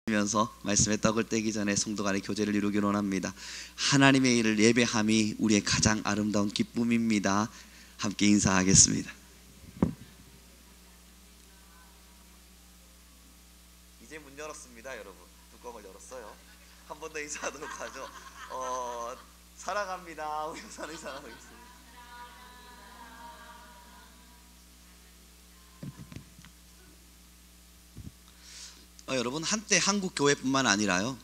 면서 말씀의 떡을 떼기 전에 성도 간의 교제를 이루기를 원합니다. 하나님의 일을 예배함이 우리의 가장 아름다운 기쁨입니다. 함께 인사하겠습니다. 이제 문 열었습니다, 여러분. 뚜껑을 열었어요. 한 번 더 인사하도록 하죠. 사랑합니다. 우리 사는 사랑하겠습니다. 여러분, 한때 한국 교회뿐만 아니라요,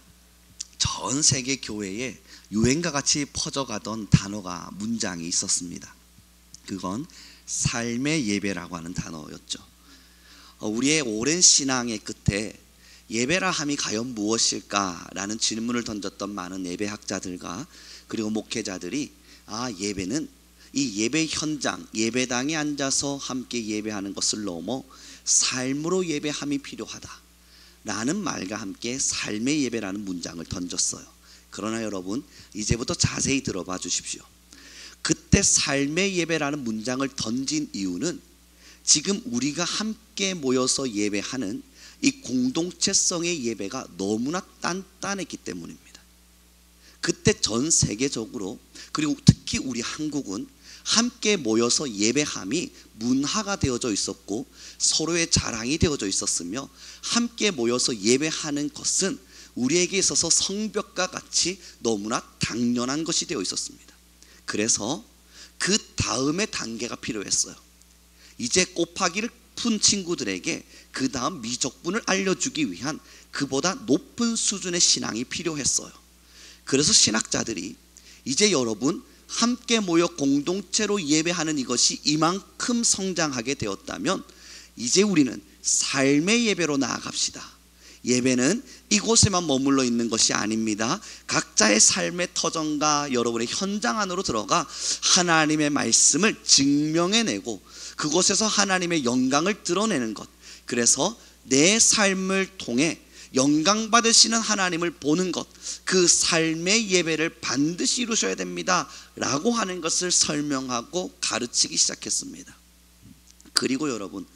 전 세계 교회에 유행과 같이 퍼져가던 단어가, 문장이 있었습니다. 그건 삶의 예배라고 하는 단어였죠. 우리의 오랜 신앙의 끝에 예배라 함이 과연 무엇일까라는 질문을 던졌던 많은 예배학자들과 그리고 목회자들이, 예배는 이 예배 현장, 예배당에 앉아서 함께 예배하는 것을 넘어 삶으로 예배함이 필요하다 라는 말과 함께 삶의 예배라는 문장을 던졌어요. 그러나 여러분, 이제부터 자세히 들어봐 주십시오. 그때 삶의 예배라는 문장을 던진 이유는 지금 우리가 함께 모여서 예배하는 이 공동체성의 예배가 너무나 단단했기 때문입니다. 그때 전 세계적으로, 그리고 특히 우리 한국은 함께 모여서 예배함이 문화가 되어져 있었고 서로의 자랑이 되어져 있었으며, 함께 모여서 예배하는 것은 우리에게 있어서 성벽과 같이 너무나 당연한 것이 되어 있었습니다. 그래서 그 다음의 단계가 필요했어요. 이제 곱하기를 푼 친구들에게 그 다음 미적분을 알려주기 위한 그보다 높은 수준의 신앙이 필요했어요. 그래서 신학자들이, 이제 여러분 함께 모여 공동체로 예배하는 이것이 이만큼 성장하게 되었다면 이제 우리는 삶의 예배로 나아갑시다. 예배는 이곳에만 머물러 있는 것이 아닙니다. 각자의 삶의 터전과 여러분의 현장 안으로 들어가 하나님의 말씀을 증명해내고 그곳에서 하나님의 영광을 드러내는 것, 그래서 내 삶을 통해 영광 받으시는 하나님을 보는 것, 그 삶의 예배를 반드시 이루셔야 됩니다 라고 하는 것을 설명하고 가르치기 시작했습니다. 그리고 여러분,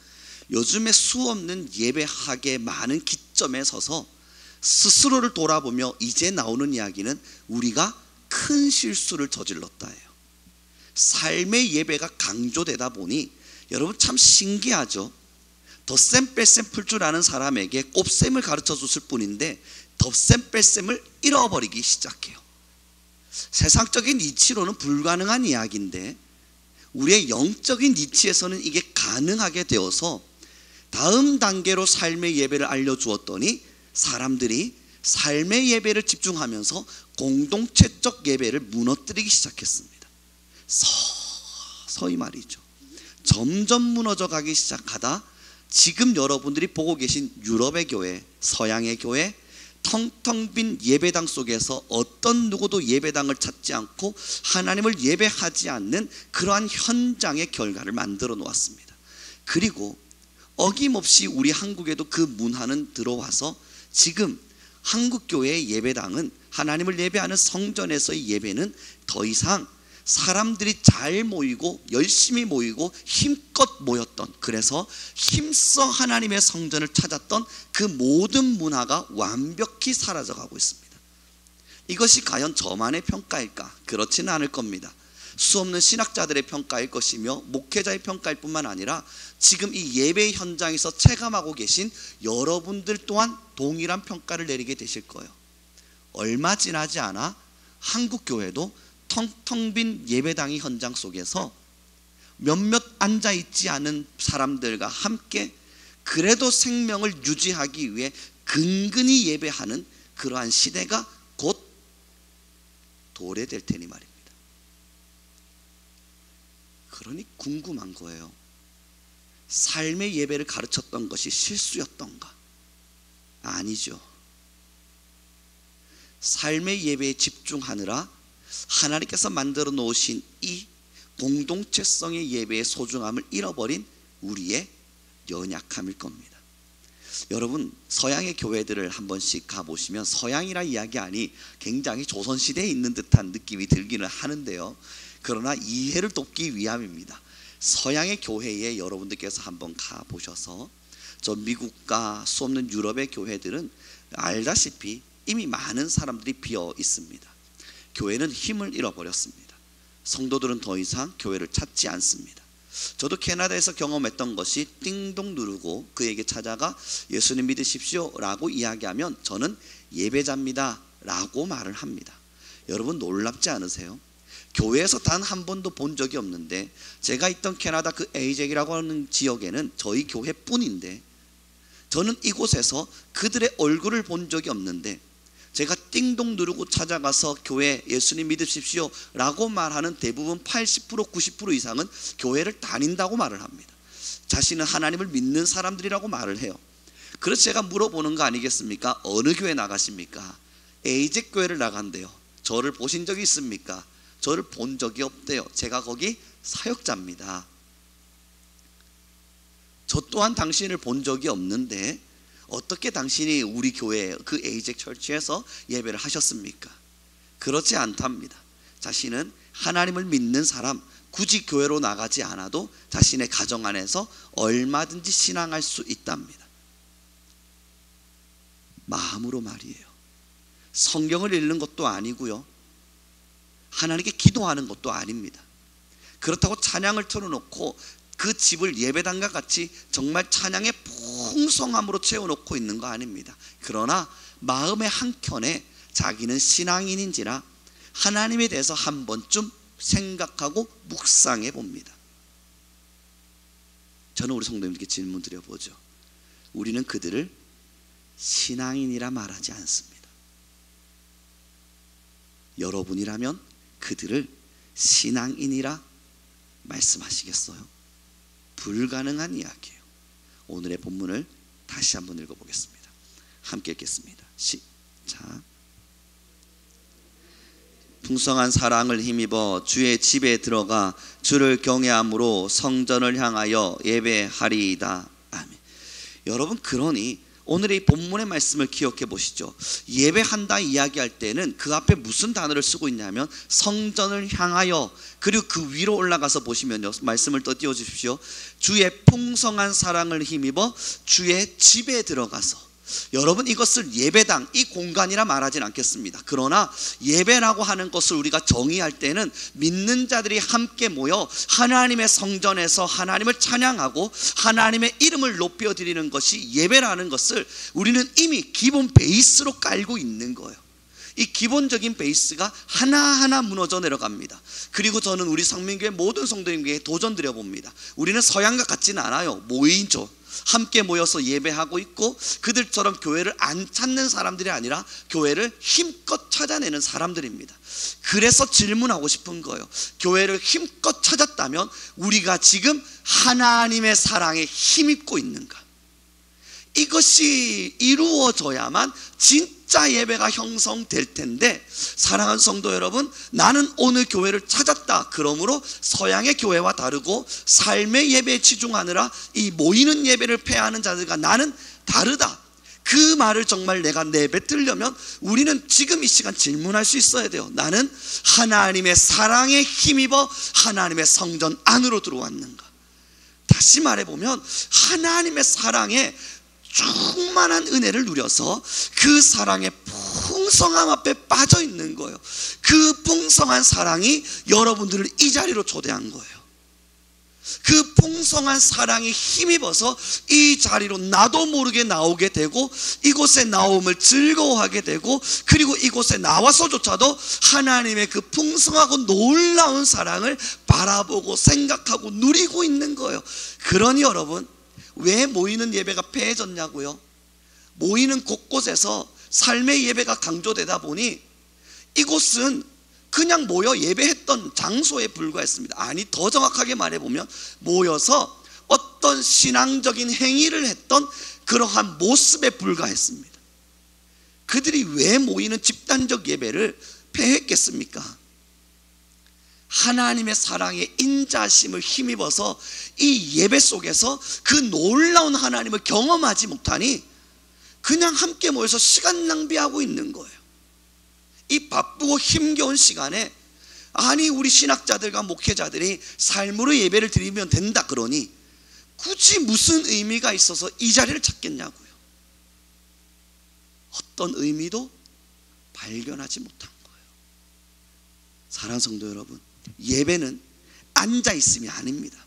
요즘에 수없는 예배학의 많은 기점에 서서 스스로를 돌아보며 이제 나오는 이야기는 우리가 큰 실수를 저질렀다예요. 삶의 예배가 강조되다 보니 여러분 참 신기하죠. 덧셈 뺄셈 풀 줄 아는 사람에게 곱셈을 가르쳐 줬을 뿐인데 덧셈 뺄셈을 잃어버리기 시작해요. 세상적인 이치로는 불가능한 이야기인데 우리의 영적인 이치에서는 이게 가능하게 되어서 다음 단계로 삶의 예배를 알려주었더니 사람들이 삶의 예배를 집중하면서 공동체적 예배를 무너뜨리기 시작했습니다. 서서히 말이죠. 점점 무너져 가기 시작하다 지금 여러분들이 보고 계신 유럽의 교회, 서양의 교회, 텅텅 빈 예배당 속에서 어떤 누구도 예배당을 찾지 않고 하나님을 예배하지 않는 그러한 현장의 결과를 만들어 놓았습니다. 그리고 어김없이 우리 한국에도 그 문화는 들어와서 지금 한국교회의 예배당은, 하나님을 예배하는 성전에서의 예배는 더 이상 사람들이 잘 모이고 열심히 모이고 힘껏 모였던, 그래서 힘써 하나님의 성전을 찾았던 그 모든 문화가 완벽히 사라져가고 있습니다. 이것이 과연 저만의 평가일까? 그렇지는 않을 겁니다. 수없는 신학자들의 평가일 것이며 목회자의 평가일 뿐만 아니라 지금 이 예배 현장에서 체감하고 계신 여러분들 또한 동일한 평가를 내리게 되실 거예요. 얼마 지나지 않아 한국교회도 텅텅 빈 예배당의 현장 속에서 몇몇 앉아있지 않은 사람들과 함께 그래도 생명을 유지하기 위해 근근히 예배하는 그러한 시대가 곧 도래될 테니 말입니다. 그러니 궁금한 거예요. 삶의 예배를 가르쳤던 것이 실수였던가? 아니죠. 삶의 예배에 집중하느라 하나님께서 만들어 놓으신 이 공동체성의 예배의 소중함을 잃어버린 우리의 연약함일 겁니다. 여러분, 서양의 교회들을 한 번씩 가보시면 서양이라 이야기하니 굉장히 조선시대에 있는 듯한 느낌이 들기는 하는데요, 그러나 이해를 돕기 위함입니다. 서양의 교회에 여러분들께서 한번 가보셔서 저 미국과 수없는 유럽의 교회들은 알다시피 이미 많은 사람들이 비어 있습니다. 교회는 힘을 잃어버렸습니다. 성도들은 더 이상 교회를 찾지 않습니다. 저도 캐나다에서 경험했던 것이 띵동 누르고 그에게 찾아가 예수님 믿으십시오 라고 이야기하면 저는 예배자입니다 라고 말을 합니다. 여러분 놀랍지 않으세요? 교회에서 단 한 번도 본 적이 없는데, 제가 있던 캐나다 그 에이젝이라고 하는 지역에는 저희 교회뿐인데, 저는 이곳에서 그들의 얼굴을 본 적이 없는데 제가 띵동 누르고 찾아가서 교회 예수님 믿으십시오 라고 말하는 대부분 80% 90% 이상은 교회를 다닌다고 말을 합니다. 자신은 하나님을 믿는 사람들이라고 말을 해요. 그래서 제가 물어보는 거 아니겠습니까? 어느 교회 나가십니까? 에이젝 교회를 나간대요. 저를 보신 적이 있습니까? 저를 본 적이 없대요. 제가 거기 사역자입니다. 저 또한 당신을 본 적이 없는데 어떻게 당신이 우리 교회 그 에이젝 철치에서 예배를 하셨습니까? 그렇지 않답니다. 자신은 하나님을 믿는 사람, 굳이 교회로 나가지 않아도 자신의 가정 안에서 얼마든지 신앙할 수 있답니다. 마음으로 말이에요. 성경을 읽는 것도 아니고요, 하나님께 기도하는 것도 아닙니다. 그렇다고 찬양을 틀어놓고 그 집을 예배당과 같이 정말 찬양의 풍성함으로 채워놓고 있는 거 아닙니다. 그러나 마음의 한켠에 자기는 신앙인인지라 하나님에 대해서 한 번쯤 생각하고 묵상해 봅니다. 저는 우리 성도님들께 질문 드려보죠. 우리는 그들을 신앙인이라 말하지 않습니다. 여러분이라면 그들을 신앙인이라 말씀하시겠어요? 불가능한 이야기예요. 오늘의 본문을 다시 한번 읽어보겠습니다. 함께 읽겠습니다. 시작. 풍성한 사랑을 힘입어 주의 집에 들어가 주를 경외함으로 성전을 향하여 예배하리이다. 아멘. 여러분, 그러니 오늘의 이 본문의 말씀을 기억해 보시죠. 예배한다 이야기할 때는 그 앞에 무슨 단어를 쓰고 있냐면 성전을 향하여, 그리고 그 위로 올라가서 보시면요, 말씀을 더 띄워 주십시오. 주의 풍성한 사랑을 힘입어 주의 집에 들어가서. 여러분, 이것을 예배당, 이 공간이라 말하진 않겠습니다. 그러나 예배라고 하는 것을 우리가 정의할 때는 믿는 자들이 함께 모여 하나님의 성전에서 하나님을 찬양하고 하나님의 이름을 높여드리는 것이 예배라는 것을 우리는 이미 기본 베이스로 깔고 있는 거예요. 이 기본적인 베이스가 하나하나 무너져 내려갑니다. 그리고 저는 우리 상민교회 모든 성도님께 도전 드려봅니다. 우리는 서양과 같지는 않아요. 모이죠. 함께 모여서 예배하고 있고, 그들처럼 교회를 안 찾는 사람들이 아니라 교회를 힘껏 찾아내는 사람들입니다. 그래서 질문하고 싶은 거예요. 교회를 힘껏 찾았다면 우리가 지금 하나님의 사랑에 힘입고 있는가? 이것이 이루어져야만 진짜 예배가 형성될 텐데, 사랑하는 성도 여러분, 나는 오늘 교회를 찾았다. 그러므로 서양의 교회와 다르고 삶의 예배에 치중하느라 이 모이는 예배를 폐하는 자들과 나는 다르다. 그 말을 정말 내가 내뱉으려면 우리는 지금 이 시간 질문할 수 있어야 돼요. 나는 하나님의 사랑에 힘입어 하나님의 성전 안으로 들어왔는가? 다시 말해보면 하나님의 사랑에 충만한 은혜를 누려서 그 사랑의 풍성함 앞에 빠져 있는 거예요. 그 풍성한 사랑이 여러분들을 이 자리로 초대한 거예요. 그 풍성한 사랑에 힘입어서 이 자리로 나도 모르게 나오게 되고, 이곳에 나옴을 즐거워하게 되고, 그리고 이곳에 나와서조차도 하나님의 그 풍성하고 놀라운 사랑을 바라보고 생각하고 누리고 있는 거예요. 그러니 여러분, 왜 모이는 예배가 폐해졌냐고요? 모이는 곳곳에서 삶의 예배가 강조되다 보니 이곳은 그냥 모여 예배했던 장소에 불과했습니다. 아니, 더 정확하게 말해보면 모여서 어떤 신앙적인 행위를 했던 그러한 모습에 불과했습니다. 그들이 왜 모이는 집단적 예배를 폐했겠습니까? 하나님의 사랑의 인자심을 힘입어서 이 예배 속에서 그 놀라운 하나님을 경험하지 못하니 그냥 함께 모여서 시간 낭비하고 있는 거예요. 이 바쁘고 힘겨운 시간에, 아니 우리 신학자들과 목회자들이 삶으로 예배를 드리면 된다 그러니 굳이 무슨 의미가 있어서 이 자리를 찾겠냐고요. 어떤 의미도 발견하지 못한 거예요. 사랑하는 성도 여러분, 예배는 앉아있음이 아닙니다.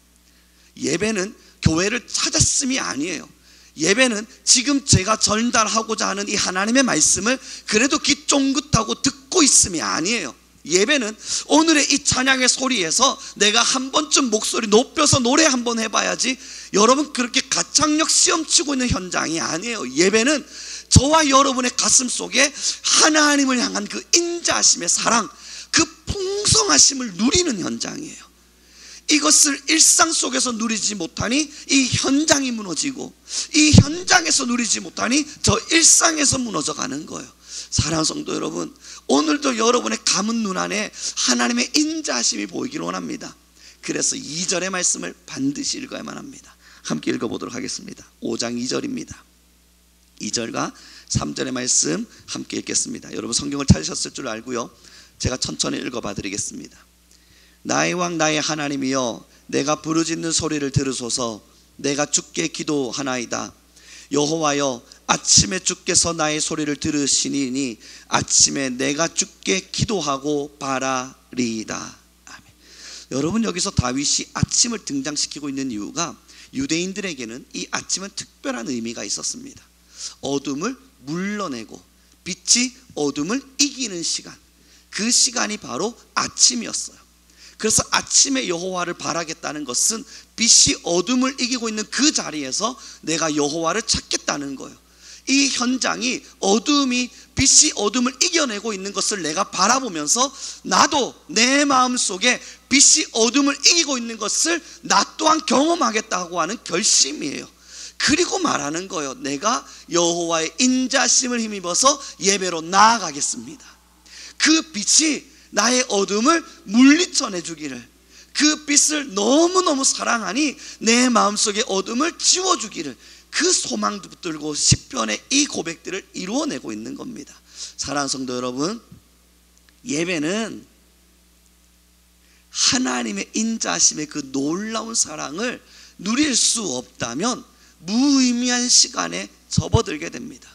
예배는 교회를 찾았음이 아니에요. 예배는 지금 제가 전달하고자 하는 이 하나님의 말씀을 그래도 귀 쫑긋하고 듣고 있음이 아니에요. 예배는 오늘의 이 찬양의 소리에서 내가 한 번쯤 목소리 높여서 노래 한번 해봐야지, 여러분 그렇게 가창력 시험 치고 있는 현장이 아니에요. 예배는 저와 여러분의 가슴 속에 하나님을 향한 그 인자하심의 사랑, 그 풍성하심을 누리는 현장이에요. 이것을 일상 속에서 누리지 못하니 이 현장이 무너지고, 이 현장에서 누리지 못하니 저 일상에서 무너져 가는 거예요. 사랑하는 성도 여러분, 오늘도 여러분의 감은 눈 안에 하나님의 인자하심이 보이기를 원합니다. 그래서 2절의 말씀을 반드시 읽어야만 합니다. 함께 읽어보도록 하겠습니다. 5장 2절입니다 2절과 3절의 말씀 함께 읽겠습니다. 여러분 성경을 찾으셨을 줄 알고요, 제가 천천히 읽어봐 드리겠습니다. 나의 왕 나의 하나님이여, 내가 부르짖는 소리를 들으소서. 내가 주께 기도하나이다. 여호와여, 아침에 주께서 나의 소리를 들으시니 아침에 내가 주께 기도하고 바라리이다. 아멘. 여러분, 여기서 다윗이 아침을 등장시키고 있는 이유가 유대인들에게는 이 아침은 특별한 의미가 있었습니다. 어둠을 물러내고 빛이 어둠을 이기는 시간, 그 시간이 바로 아침이었어요. 그래서 아침에 여호와를 바라겠다는 것은 빛이 어둠을 이기고 있는 그 자리에서 내가 여호와를 찾겠다는 거예요. 이 현장이 빛이 어둠을 이겨내고 있는 것을 내가 바라보면서 나도 내 마음속에 빛이 어둠을 이기고 있는 것을 나 또한 경험하겠다고 하는 결심이에요. 그리고 말하는 거예요. 내가 여호와의 인자심을 힘입어서 예배로 나아가겠습니다. 그 빛이 나의 어둠을 물리쳐내 주기를, 그 빛을 너무너무 사랑하니 내 마음속의 어둠을 지워주기를, 그 소망도 붙들고 시편의 이 고백들을 이루어내고 있는 겁니다. 사랑하는 성도 여러분, 예배는 하나님의 인자하심의 그 놀라운 사랑을 누릴 수 없다면 무의미한 시간에 접어들게 됩니다.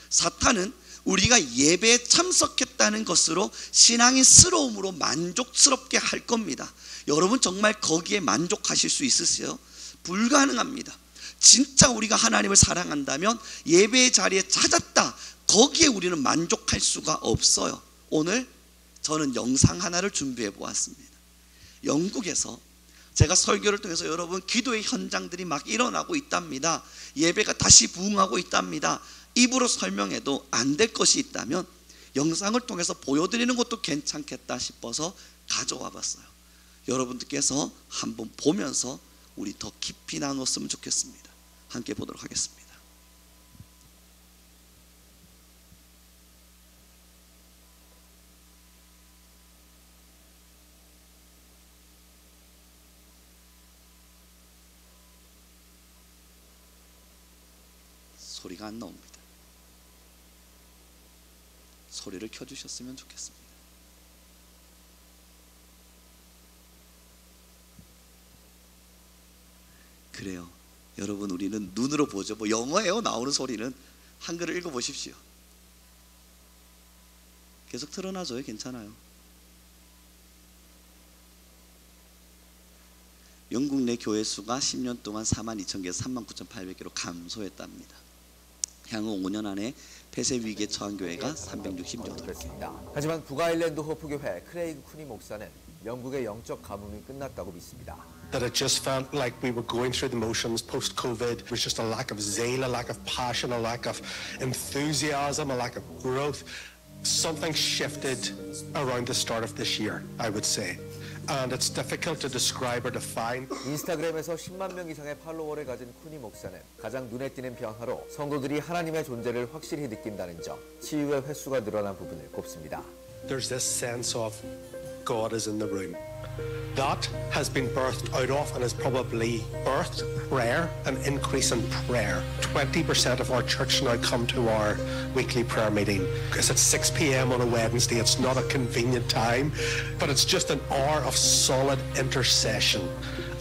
사탄은 우리가 예배에 참석했다는 것으로 신앙인스러움으로 만족스럽게 할 겁니다. 여러분 정말 거기에 만족하실 수 있으세요? 불가능합니다. 진짜 우리가 하나님을 사랑한다면 예배의 자리에 찾았다, 거기에 우리는 만족할 수가 없어요. 오늘 저는 영상 하나를 준비해 보았습니다. 영국에서 제가 설교를 통해서 여러분 기도의 현장들이 막 일어나고 있답니다. 예배가 다시 부흥하고 있답니다. 입으로 설명해도 안 될 것이 있다면 영상을 통해서 보여드리는 것도 괜찮겠다 싶어서 가져와 봤어요. 여러분들께서 한번 보면서 우리 더 깊이 나눴으면 좋겠습니다. 함께 보도록 하겠습니다. 소리가 안 나옵니다. 소리를 켜주셨으면 좋겠습니다. 그래요. 여러분, 우리는 눈으로 보죠. 뭐 영어예요, 나오는 소리는. 한글을 읽어보십시오. 계속 틀어놔줘요. 괜찮아요. 영국 내 교회 수가 10년 동안 42,000개에서 39,800개로 감소했답니다. 향후 5년 안에 폐쇄 위기에 처한 교회가 368개. 하지만 북아일랜드 호프교회 크레이그 쿠니 목사는 영국의 영적 가뭄이 끝났다고 믿습니다. That it just felt like we were going through the motions post-COVID. There was just a lack of zeal, a lack of passion, a lack of enthusiasm, a lack of growth. Something shifted around the start of this year, I would say. And it's difficult to describe or define. 인스타그램에서 10만 명 이상의 팔로워를 가진 쿠니 목사는 가장 눈에 띄는 변화로 성도들이 하나님의 존재를 확실히 느낀다는 점, 치유의 횟수가 늘어난 부분을 꼽습니다. There's this sense of God is in the room. That has been birthed out of and has probably birthed prayer, an increase in prayer. 20% of our church now come to our weekly prayer meeting. It's at 6 p.m. on a Wednesday. It's not a convenient time, but it's just an hour of solid intercession.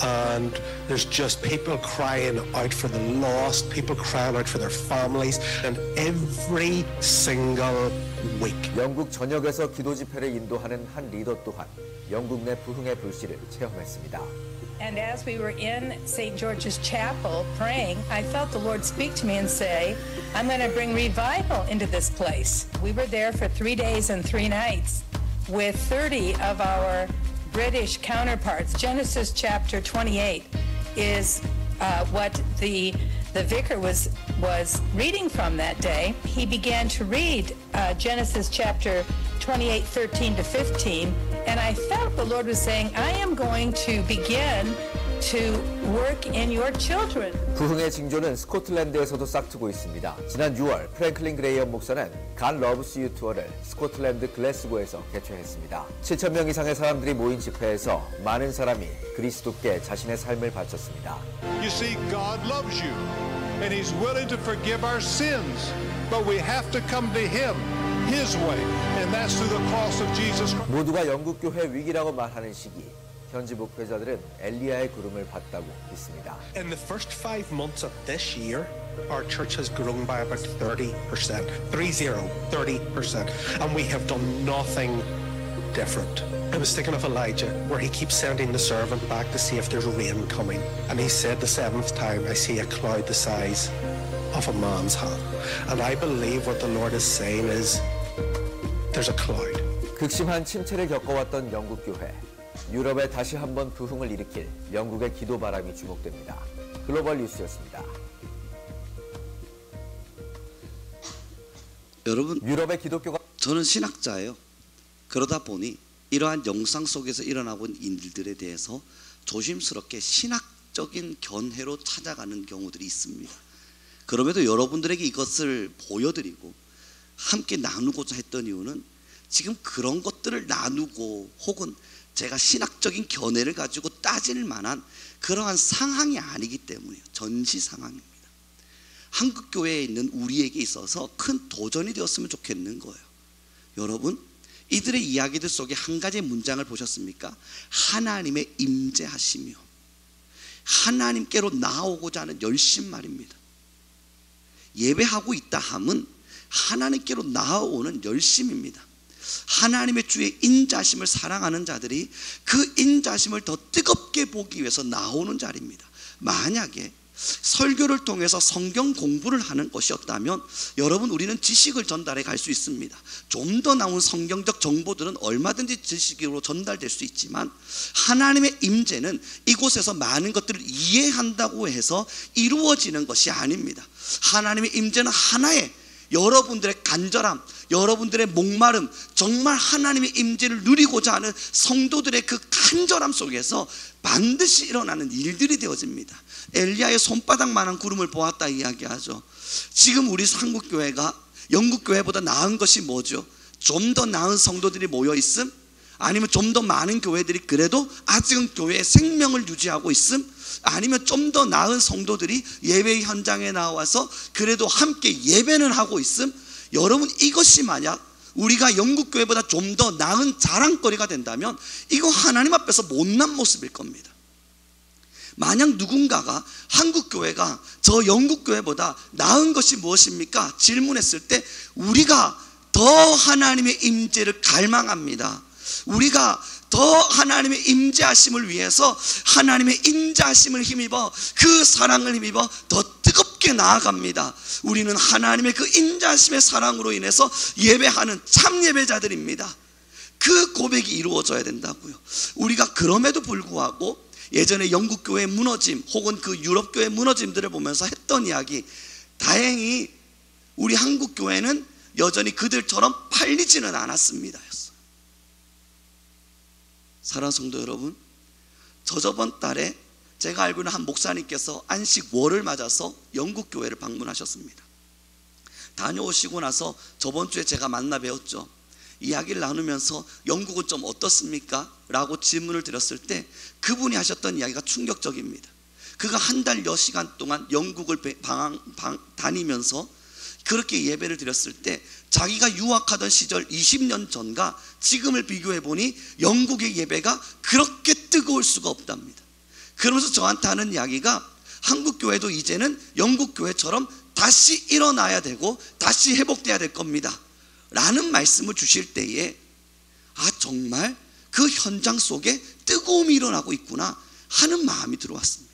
and there's just people crying out for the lost, people crying out for their families, and every single week. 영국 전역에서 기도 집회를 인도하는 한 리더 또한 영국 내 부흥의 불씨를 체험했습니다. And as we were in St. George's Chapel praying, I felt the Lord speak to me and say, I'm going to bring revival into this place. We were there for 3 days and 3 nights with 30 of our British counterparts. Genesis chapter 28 is what the vicar was reading from that day. He began to read Genesis chapter 28, 13 to 15, and I felt the Lord was saying, I am going to begin to work in your children. 부흥의 징조는 스코틀랜드에서도 싹트고 있습니다. 지난 6월 프랭클린 그레이엄 목사는 God Loves You 투어를 스코틀랜드 글래스고에서 개최했습니다. 7,000명 이상의 사람들이 모인 집회에서 많은 사람이 그리스도께 자신의 삶을 바쳤습니다. You see, God loves you, and He's willing to forgive our sins, but we have to come to Him, His way, and that's through the cross of Jesus Christ. 모두가 영국 교회 위기라고 말하는 시기, 현지 목회자들은 엘리야의 구름을 봤다고 믿습니다. In the first 5 months of this year, our church has grown by about 30%. 30%. And we have done nothing different. I was thinking of Elijah, where he keeps sending the servant back to see if there's rain coming. And he said the 7th time, I see a cloud the size of a man's hand. And I believe what the Lord is saying is, there's a cloud. 극심한 침체를 겪어왔던 영국 교회. 유럽에 다시 한번 부흥을 일으킬 영국의 기도 바람이 주목됩니다. 글로벌 뉴스였습니다. 여러분, 유럽의 기독교가 저는 신학자예요. 그러다 보니 이러한 영상 속에서 일어나고 있는 일들에 대해서 조심스럽게 신학적인 견해로 찾아가는 경우들이 있습니다. 그럼에도 여러분들에게 이것을 보여드리고 함께 나누고자 했던 이유는 지금 그런 것들을 나누고 혹은 제가 신학적인 견해를 가지고 따질 만한 그러한 상황이 아니기 때문이에요. 전시 상황입니다. 한국교회에 있는 우리에게 있어서 큰 도전이 되었으면 좋겠는 거예요. 여러분, 이들의 이야기들 속에 한 가지 문장을 보셨습니까? 하나님의 임재하시며 하나님께로 나아오고자 하는 열심 말입니다. 예배하고 있다 함은 하나님께로 나아오는 열심입니다. 하나님의 주의 인자심을 사랑하는 자들이 그 인자심을 더 뜨겁게 보기 위해서 나오는 자리입니다. 만약에 설교를 통해서 성경 공부를 하는 것이었다면 여러분, 우리는 지식을 전달해 갈 수 있습니다. 좀 더 나온 성경적 정보들은 얼마든지 지식으로 전달될 수 있지만 하나님의 임재는 이곳에서 많은 것들을 이해한다고 해서 이루어지는 것이 아닙니다. 하나님의 임재는 하나의 여러분들의 간절함, 여러분들의 목마름, 정말 하나님의 임재를 누리고자 하는 성도들의 그 간절함 속에서 반드시 일어나는 일들이 되어집니다. 엘리야의 손바닥만한 구름을 보았다 이야기하죠. 지금 우리 한국교회가 영국교회보다 나은 것이 뭐죠? 좀 더 나은 성도들이 모여 있음? 아니면 좀 더 많은 교회들이 그래도 아직은 교회의 생명을 유지하고 있음? 아니면 좀 더 나은 성도들이 예배 현장에 나와서 그래도 함께 예배는 하고 있음? 여러분, 이것이 만약 우리가 영국교회보다 좀 더 나은 자랑거리가 된다면 이거 하나님 앞에서 못난 모습일 겁니다. 만약 누군가가 한국교회가 저 영국교회보다 나은 것이 무엇입니까? 질문했을 때 우리가 더 하나님의 임재를 갈망합니다. 우리가 더 하나님의 임재하심을 위해서 하나님의 인자하심을 힘입어 그 사랑을 힘입어 더 뜨겁게 나아갑니다. 우리는 하나님의 그 인자하심의 사랑으로 인해서 예배하는 참 예배자들입니다. 그 고백이 이루어져야 된다고요. 우리가 그럼에도 불구하고 예전에 영국교회 무너짐 혹은 그 유럽교회 무너짐들을 보면서 했던 이야기, 다행히 우리 한국교회는 여전히 그들처럼 팔리지는 않았습니다. 사랑하는 성도 여러분, 저번 달에 제가 알고 있는 한 목사님께서 안식월을 맞아서 영국교회를 방문하셨습니다. 다녀오시고 나서 저번 주에 제가 만나 뵈었죠. 이야기를 나누면서 영국은 좀 어떻습니까? 라고 질문을 드렸을 때 그분이 하셨던 이야기가 충격적입니다. 그가 한 달여 시간 동안 영국을 다니면서 그렇게 예배를 드렸을 때 자기가 유학하던 시절 20년 전과 지금을 비교해 보니 영국의 예배가 그렇게 뜨거울 수가 없답니다. 그러면서 저한테 하는 이야기가 한국교회도 이제는 영국교회처럼 다시 일어나야 되고 다시 회복돼야 될 겁니다 라는 말씀을 주실 때에 정말 그 현장 속에 뜨거움이 일어나고 있구나 하는 마음이 들어왔습니다.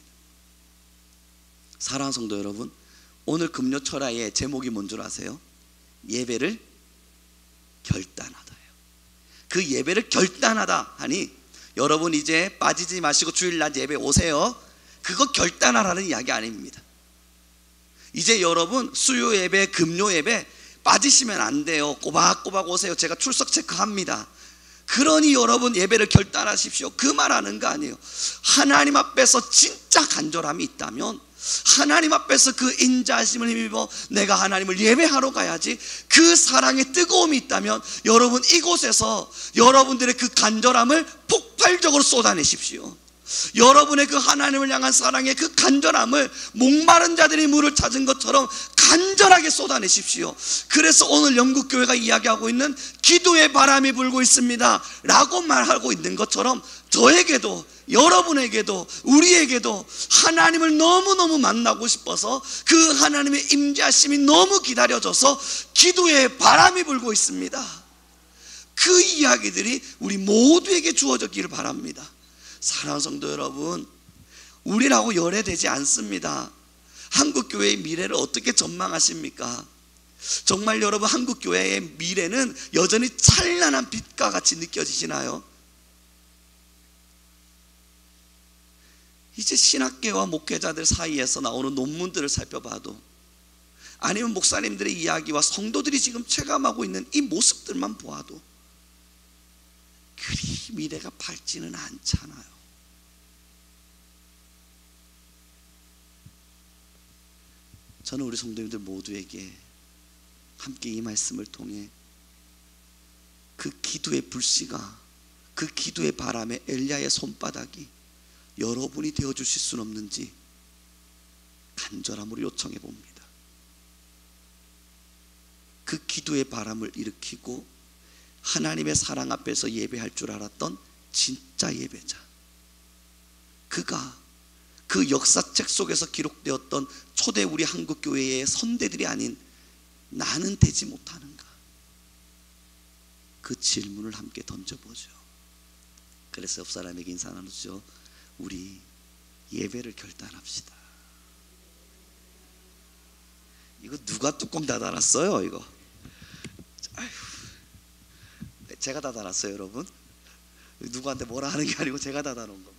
사랑하는 성도 여러분, 오늘 금요 철야의 제목이 뭔 줄 아세요? 예배를 결단하다예요. 그 예배를 결단하다 하니 여러분 이제 빠지지 마시고 주일날 예배 오세요, 그거 결단하라는 이야기 아닙니다. 이제 여러분 수요 예배, 금요 예배 빠지시면 안 돼요. 꼬박꼬박 오세요. 제가 출석 체크합니다. 그러니 여러분 예배를 결단하십시오, 그 말하는 거 아니에요. 하나님 앞에서 진짜 간절함이 있다면, 하나님 앞에서 그 인자하심을 힘입어 내가 하나님을 예배하러 가야지, 그 사랑의 뜨거움이 있다면 여러분 이곳에서 여러분들의 그 간절함을 폭발적으로 쏟아내십시오. 여러분의 그 하나님을 향한 사랑의 그 간절함을 목마른 자들이 물을 찾은 것처럼 간절하게 쏟아내십시오. 그래서 오늘 영국교회가 이야기하고 있는 기도의 바람이 불고 있습니다 라고 말하고 있는 것처럼, 저에게도 여러분에게도 우리에게도 하나님을 너무너무 만나고 싶어서 그 하나님의 임재하심이 너무 기다려져서 기도의 바람이 불고 있습니다. 그 이야기들이 우리 모두에게 주어졌기를 바랍니다. 사랑하는 성도 여러분, 우리라고 열애되지 않습니다. 한국교회의 미래를 어떻게 전망하십니까? 정말 여러분 한국교회의 미래는 여전히 찬란한 빛과 같이 느껴지시나요? 이제 신학계와 목회자들 사이에서 나오는 논문들을 살펴봐도, 아니면 목사님들의 이야기와 성도들이 지금 체감하고 있는 이 모습들만 보아도 그리 미래가 밝지는 않잖아요. 저는 우리 성도님들 모두에게 함께 이 말씀을 통해 그 기도의 불씨가, 그 기도의 바람에 엘리야의 손바닥이 여러분이 되어주실 수는 없는지 간절함으로 요청해 봅니다. 그 기도의 바람을 일으키고 하나님의 사랑 앞에서 예배할 줄 알았던 진짜 예배자, 그가 그 역사책 속에서 기록되었던 초대 우리 한국교회의 선대들이 아닌 나는 되지 못하는가, 그 질문을 함께 던져보죠. 그래서 옆 사람에게 인사 나누죠. 우리 예배를 결단합시다. 이거 누가 뚜껑 닫아놨어요? 이거 아휴, 제가 닫아놨어요 여러분. 누구한테 뭐라 하는 게 아니고 제가 닫아놓은 겁니다.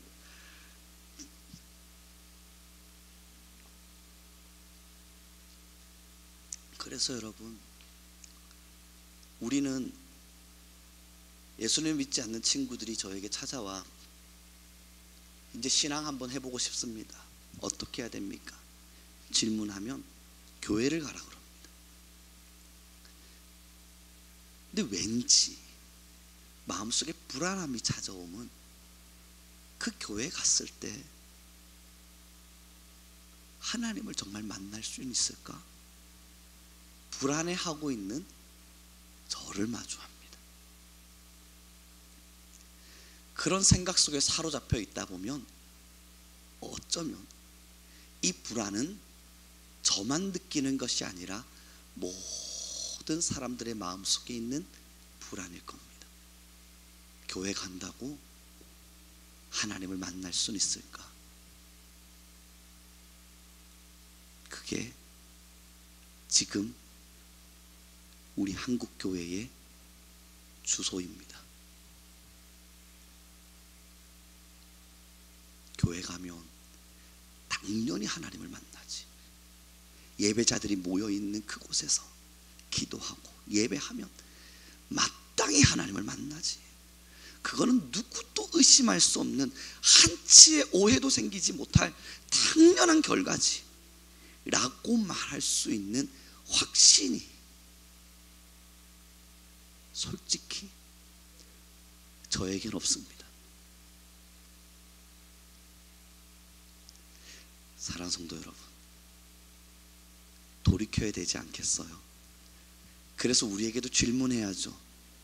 그래서 여러분, 우리는 예수님을 믿지 않는 친구들이 저에게 찾아와 이제 신앙 한번 해보고 싶습니다, 어떻게 해야 됩니까? 질문하면 교회를 가라 그럽니다. 근데 왠지 마음속에 불안함이 찾아오면 그 교회에 갔을 때 하나님을 정말 만날 수 있을까? 불안해하고 있는 저를 마주합니다. 그런 생각 속에 사로잡혀 있다 보면 어쩌면 이 불안은 저만 느끼는 것이 아니라 모든 사람들의 마음속에 있는 불안일 겁니다. 교회 간다고 하나님을 만날 수는 있을까? 그게 지금 우리 한국교회의 주소입니다. 교회 가면 당연히 하나님을 만나지. 예배자들이 모여있는 그곳에서 기도하고 예배하면 마땅히 하나님을 만나지. 그거는 누구도 의심할 수 없는, 한치의 오해도 생기지 못할 당연한 결과지 라고 말할 수 있는 확신이 솔직히 저에겐 없습니다. 사랑하는 성도 여러분, 돌이켜야 되지 않겠어요? 그래서 우리에게도 질문해야죠.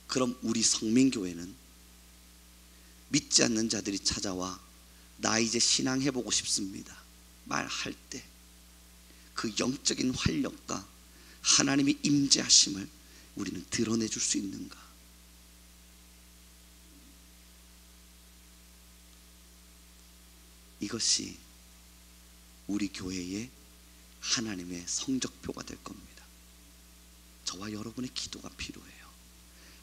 그럼 우리 성민교회는 믿지 않는 자들이 찾아와 나 이제 신앙 해보고 싶습니다 말할 때 그 영적인 활력과 하나님의 임재하심을 우리는 드러내줄 수 있는가? 이것이 우리 교회의 하나님의 성적표가 될 겁니다. 저와 여러분의 기도가 필요해요.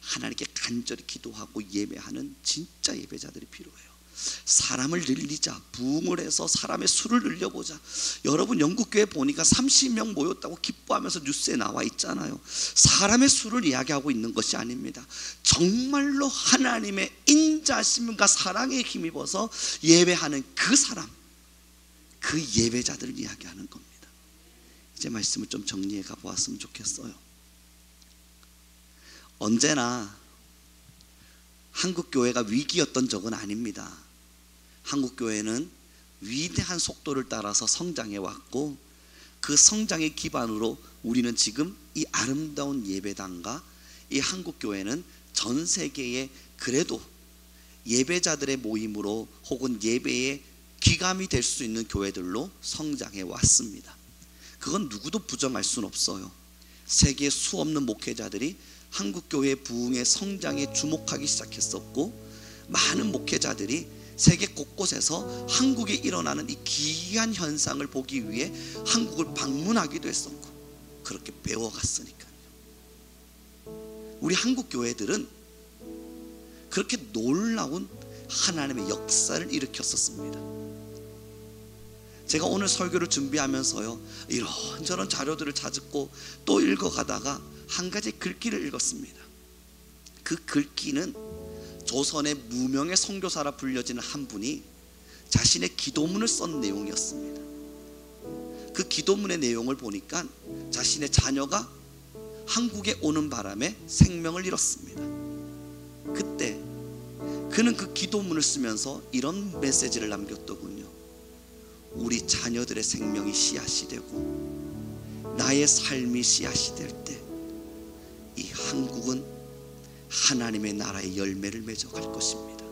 하나님께 간절히 기도하고 예배하는 진짜 예배자들이 필요해요. 사람을 늘리자, 부흥을 해서 사람의 수를 늘려보자. 여러분 영국교회 보니까 30명 모였다고 기뻐하면서 뉴스에 나와 있잖아요. 사람의 수를 이야기하고 있는 것이 아닙니다. 정말로 하나님의 인자심과 사랑에 힘입어서 예배하는 그 사람, 그 예배자들을 이야기하는 겁니다. 이제 말씀을 좀 정리해 가보았으면 좋겠어요. 언제나 한국교회가 위기였던 적은 아닙니다. 한국교회는 위대한 속도를 따라서 성장해 왔고 그 성장의 기반으로 우리는 지금 이 아름다운 예배당과 이 한국교회는 전 세계에 그래도 예배자들의 모임으로 혹은 예배의 기감이 될 수 있는 교회들로 성장해 왔습니다. 그건 누구도 부정할 수는 없어요. 세계 수없는 목회자들이 한국교회 부흥의 성장에 주목하기 시작했었고 많은 목회자들이 세계 곳곳에서 한국에 일어나는 이 기이한 현상을 보기 위해 한국을 방문하기도 했었고 그렇게 배워갔으니까요. 우리 한국교회들은 그렇게 놀라운 하나님의 역사를 일으켰었습니다. 제가 오늘 설교를 준비하면서요 이런저런 자료들을 찾고 또 읽어가다가 한 가지 글귀를 읽었습니다. 그 글귀는 조선의 무명의 선교사라 불려지는 한 분이 자신의 기도문을 쓴 내용이었습니다. 그 기도문의 내용을 보니까 자신의 자녀가 한국에 오는 바람에 생명을 잃었습니다. 그때 그는 그 기도문을 쓰면서 이런 메시지를 남겼더군요. 우리 자녀들의 생명이 씨앗이 되고 나의 삶이 씨앗이 될 때 이 한국은 하나님의 나라의 열매를 맺어갈 것입니다.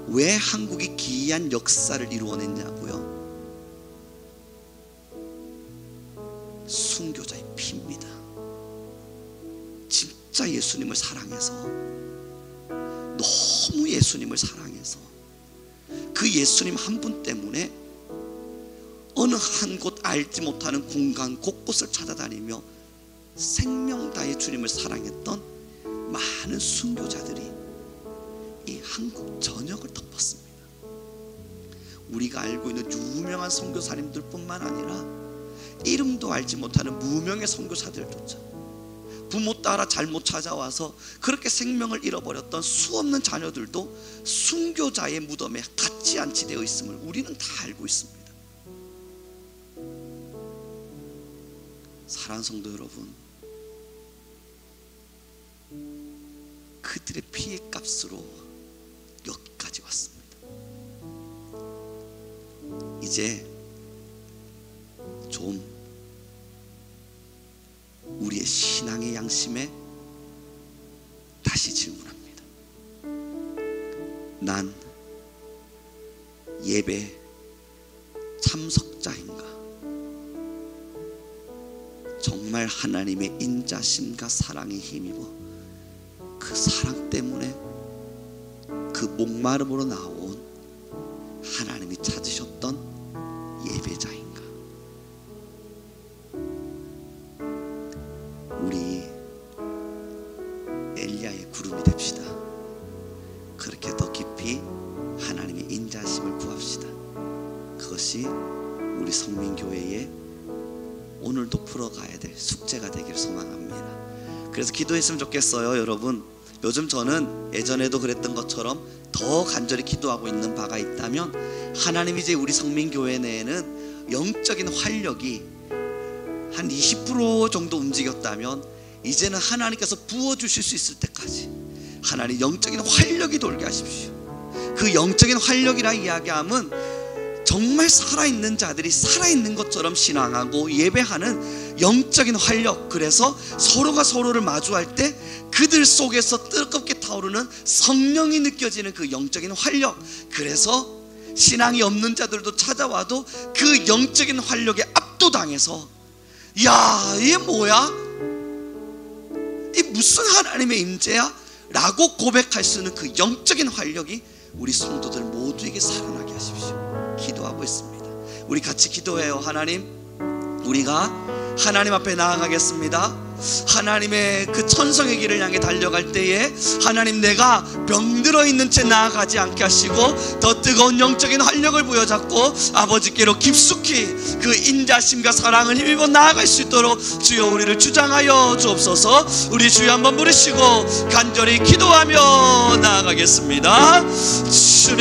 왜 한국이 기이한 역사를 이루어냈냐고요? 순교자의 피입니다. 진짜 예수님을 사랑해서, 너무 예수님을 사랑해서 그 예수님 한 분 때문에 어느 한 곳 알지 못하는 공간 곳곳을 찾아다니며 생명 다해 주님을 사랑했던 많은 순교자들이 이 한국 전역을 덮었습니다. 우리가 알고 있는 유명한 선교사님들 뿐만 아니라 이름도 알지 못하는 무명의 선교사들조차 부모 따라 잘못 찾아와서 그렇게 생명을 잃어버렸던 수없는 자녀들도 순교자의 무덤에 같이 안치되어 있음을 우리는 다 알고 있습니다. 사랑하는 성도 여러분, 그들의 피의 값으로 여기까지 왔습니다. 이제 좀 우리의 신앙의 양심에 다시 질문합니다. 난 예배 참석자인가? 정말 하나님의 인자심과 사랑에 힘입어 그 사랑 때문에 그 목마름으로 나온 하나님이 찾으셨던 예배자인가? 우리 엘리야의 구름이 됩시다. 그렇게 더 깊이 하나님의 인자심을 구합시다. 그것이 우리 성민교회의 오늘도 풀어가야 될 숙제가 되길 소망합니다. 그래서 기도했으면 좋겠어요. 여러분, 요즘 저는 예전에도 그랬던 것처럼 더 간절히 기도하고 있는 바가 있다면, 하나님이 이제 우리 성민교회 내에는 영적인 활력이 한 20% 정도 움직였다면 이제는 하나님께서 부어주실 수 있을 때까지 하나님 영적인 활력이 돌게 하십시오. 그 영적인 활력이라 이야기하면 정말 살아있는 자들이 살아있는 것처럼 신앙하고 예배하는 영적인 활력, 그래서 서로가 서로를 마주할 때 그들 속에서 뜨겁게 타오르는 성령이 느껴지는 그 영적인 활력, 그래서 신앙이 없는 자들도 찾아와도 그 영적인 활력에 압도당해서 야, 이게 뭐야? 이 무슨 하나님의 임재야? 라고 고백할 수 있는 그 영적인 활력이 우리 성도들 모두에게 살아나게 하십시오. 기도하고 있습니다. 우리 같이 기도해요. 하나님, 우리가 하나님 앞에 나아가겠습니다. 하나님의 그 천성의 길을 향해 달려갈 때에 하나님, 내가 병들어 있는 채 나아가지 않게 하시고 더 뜨거운 영적인 활력을 부여잡고 아버지께로 깊숙이 그 인자심과 사랑을 힘입어 나아갈 수 있도록 주여 우리를 주장하여 주옵소서. 우리 주여 한번 부르시고 간절히 기도하며 나아가겠습니다. 주님,